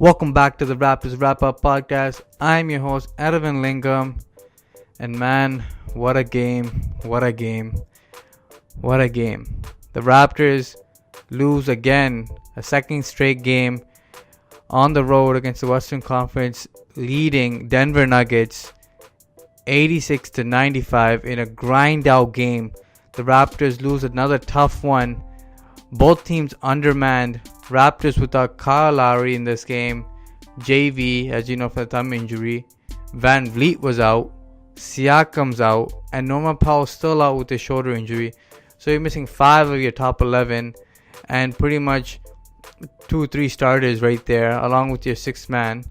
Welcome back to the Raptors RapUp podcast. I'm your host, Edwin Lingam. And man, what a game. What a game. What a game. The Raptors lose again, a second straight game on the road against the Western Conference leading Denver Nuggets 86-95 in a grind out game. The Raptors lose another tough one. Both teams undermanned. Raptors without Kyle Lowry in this game. JV, as you know, for the thumb injury. Van Vliet was out. Siakam's out. And Norman Powell's still out with a shoulder injury. So you're missing 5 of your top 11. And pretty much 2-3 starters right there, along with your 6th man.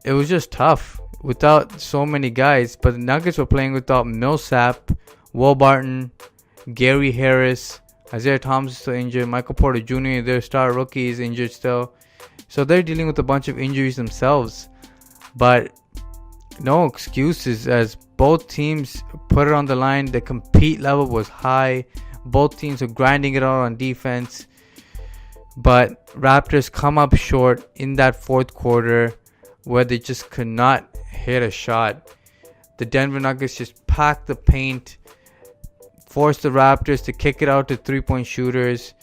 It was just tough without so many guys. But the Nuggets were playing without Millsap, Will Barton, Gary Harris, Isaiah Thomas is still injured. Michael Porter Jr., their star rookie, is injured still. So they're dealing with a bunch of injuries themselves. But no excuses, as both teams put it on the line. The compete level was high. Both teams were grinding it out on defense. But Raptors come up short in that fourth quarter where they just could not hit a shot. The Denver Nuggets just packed the paint, forced the Raptors to kick it out to three-point shooters,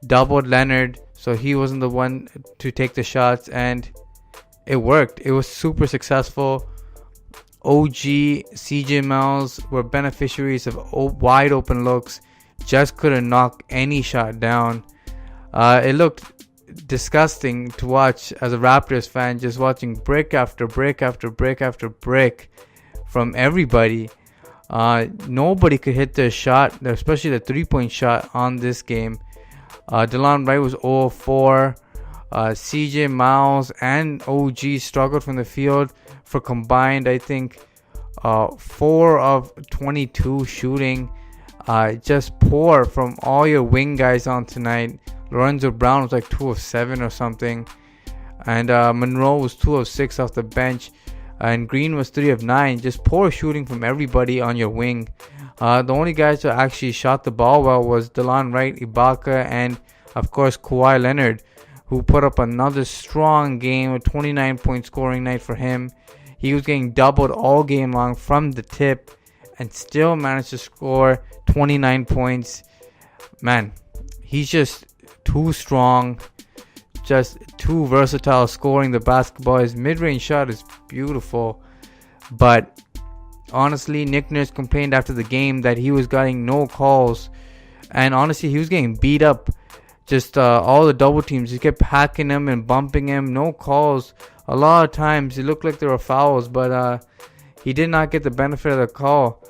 doubled Leonard so he wasn't the one to take the shots, and it worked. It was super successful. OG, CJ Miles were beneficiaries of wide open looks, just couldn't knock any shot down. It looked disgusting to watch as a Raptors fan, just watching brick after brick after brick after brick from everybody. Nobody could hit their shot, especially the three-point shot on this game. DeLon Wright was 0 4. CJ Miles and OG struggled from the field for combined, I think, 4 of 22 shooting. Just poor from all your wing guys on tonight. Lorenzo Brown was like 2 of 7 or something. And Monroe was 2 of 6 off the bench. And Green was 3 of 9. Just poor shooting from everybody on your wing. The only guys who actually shot the ball well was DeLon Wright, Ibaka, and of course Kawhi Leonard, who put up another strong game, a 29-point scoring night for him. He was getting doubled all game long from the tip and still managed to score 29 points. Man, he's just too strong. Just too versatile scoring the basketball. His mid-range shot is beautiful. But honestly, Nick Nurse complained after the game that he was getting no calls. And honestly, he was getting beat up. Just all the double teams. He kept hacking him and bumping him. No calls. A lot of times it looked like there were fouls. But he did not get the benefit of the call.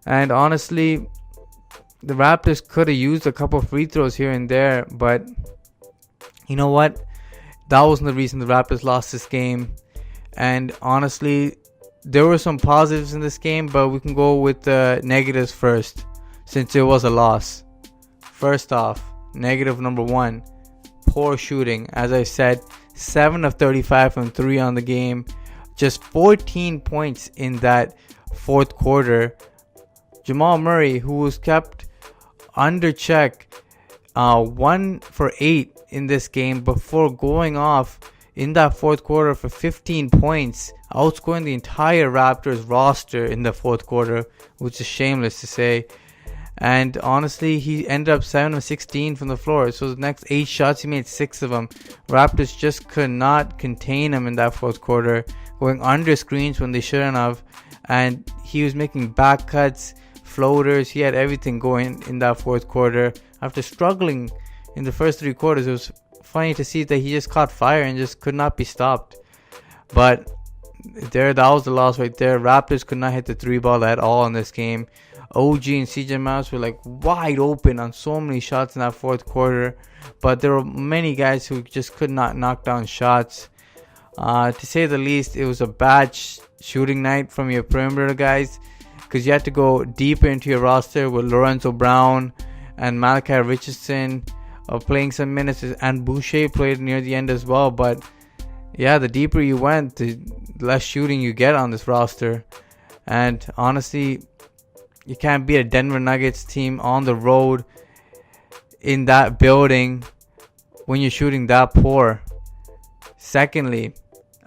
And honestly, the Raptors could have used a couple free throws here and there. But you know what? That wasn't the reason the Raptors lost this game. And honestly, there were some positives in this game, but we can go with the negatives first, since it was a loss. First off, negative number 1, poor shooting. As I said, 7 of 35 from 3 on the game. Just 14 points in that fourth quarter. Jamal Murray, who was kept under check, 1 for 8 in this game before going off in that fourth quarter for 15 points, outscoring the entire Raptors roster in the fourth quarter, which is shameless to say. And honestly, he ended up 7 of 16 from the floor. So the next 8 shots, he made 6 of them. Raptors just could not contain him in that fourth quarter, going under screens when they shouldn't have. And he was making back cuts, floaters. He had everything going in that fourth quarter. After struggling in the first 3 quarters, it was funny to see that he just caught fire and just could not be stopped. But that was the loss right there. Raptors could not hit the 3 ball at all in this game. OG and CJ Miles were like wide open on so many shots in that fourth quarter. But there were many guys who just could not knock down shots. To say the least, it was a bad shooting night from your perimeter guys, because you had to go deeper into your roster with Lorenzo Brown and Malachi Richardson playing some minutes, and Boucher played near the end as well. But yeah, the deeper you went, the less shooting you get on this roster. And honestly, you can't beat a Denver Nuggets team on the road in that building when you're shooting that poor. Secondly,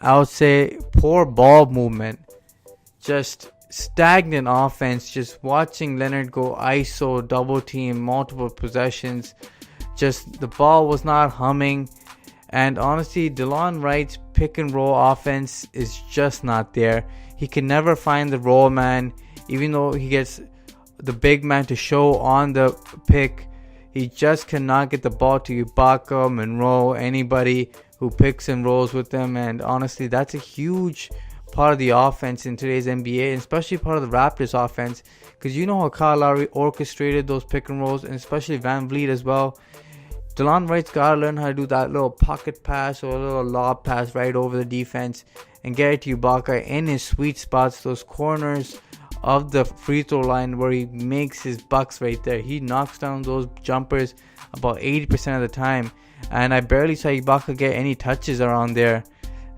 I would say poor ball movement. Just stagnant offense. Just watching Leonard go ISO, double team, multiple possessions. Just the ball was not humming. And honestly, DeLon Wright's pick and roll offense is just not there. He can never find the roll man. Even though he gets the big man to show on the pick, he just cannot get the ball to Ibaka, Monroe, anybody who picks and rolls with them. And honestly, that's a huge part of the offense in today's NBA, and especially part of the Raptors offense, because you know how Kyle Lowry orchestrated those pick and rolls, and especially Van Vliet as well. DeLon Wright's got to learn how to do that little pocket pass or a little lob pass right over the defense and get it to Ibaka in his sweet spots, those corners of the free throw line where he makes his bucks right there. He knocks down those jumpers about 80% of the time, and I barely saw Ibaka get any touches around there.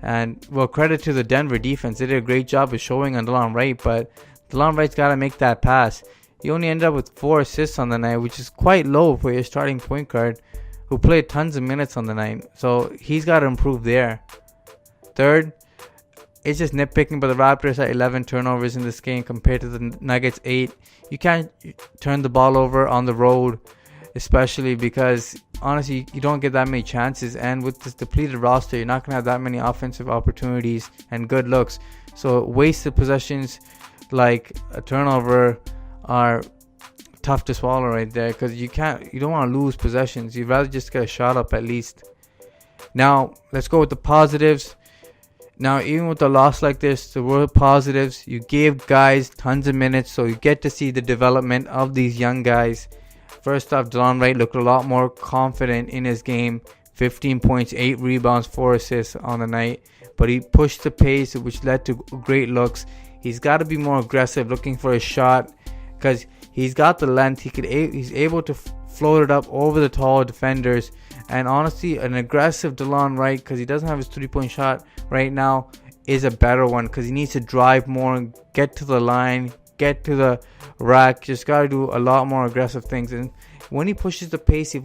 And well, credit to the Denver defense. They did a great job of showing on DeLon Wright, but DeLon Wright's got to make that pass. He only ended up with 4 assists on the night, which is quite low for your starting point guard who played tons of minutes on the night. So he's got to improve there. Third, it's just nitpicking, but the Raptors had 11 turnovers in this game compared to the Nuggets 8. You can't turn the ball over on the road, especially because honestly you don't get that many chances, and with this depleted roster you're not going to have that many offensive opportunities and good looks. So wasted possessions like a turnover are tough to swallow right there, because you don't want to lose possessions. You'd rather just get a shot up at least. Now let's go with the positives. Now, even with a loss like this, there were positives. You gave guys tons of minutes, so you get to see the development of these young guys. First off, DeLon Wright looked a lot more confident in his game. 15 points, 8 rebounds, 4 assists on the night. But he pushed the pace, which led to great looks. He's got to be more aggressive, looking for a shot, because he's got the length. He's able to float it up over the tall defenders. And honestly, an aggressive DeLon Wright, because he doesn't have his 3-point shot right now, is a better one, because he needs to drive more and get to the line, get to the rack. Just got to do a lot more aggressive things. And when he pushes the pace, it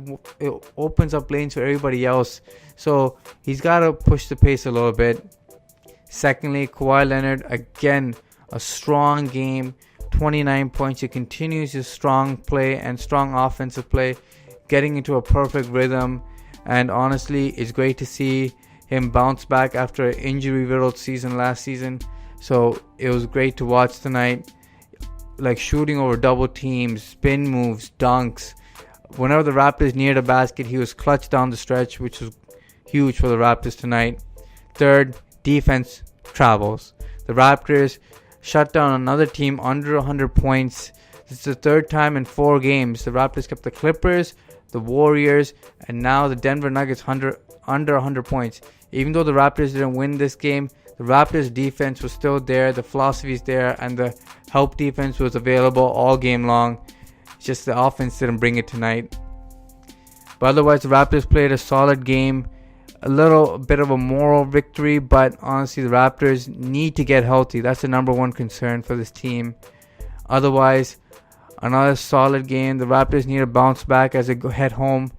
opens up lanes for everybody else. So he's got to push the pace a little bit. Secondly, Kawhi Leonard, again, a strong game. 29 points. He continues his strong play and strong offensive play, getting into a perfect rhythm. And honestly, it's great to see him bounce back after an injury-riddled season last season. So it was great to watch tonight. Like shooting over double teams, spin moves, dunks. Whenever the Raptors neared the basket, he was clutch down the stretch, which was huge for the Raptors tonight. Third, defense travels. The Raptors shut down another team under 100 points. This is the third time in 4 games. The Raptors kept the Clippers, the Warriors, and now the Denver Nuggets under 100 points. Even though the Raptors didn't win this game, the Raptors defense was still there, the philosophy is there, and the help defense was available all game long. It's just the offense didn't bring it tonight. But otherwise, the Raptors played a solid game. A little bit of a moral victory, but honestly, the Raptors need to get healthy. That's the number one concern for this team. Otherwise, another solid game. The Raptors need to bounce back as they head home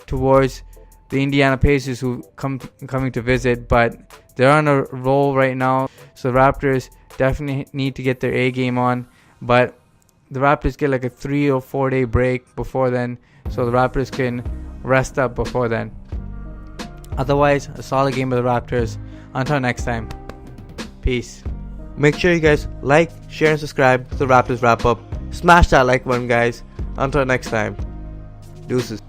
towards the Indiana Pacers, who coming to visit, but they're on a roll right now. So the Raptors definitely need to get their A game on, but the Raptors get like a 3 or 4 day break before then, so the Raptors can rest up before then. Otherwise, a solid game of the Raptors. Until next time, peace. Make sure you guys like, share, and subscribe to the Raptors Wrap Up. Smash that like button, guys. Until next time, deuces.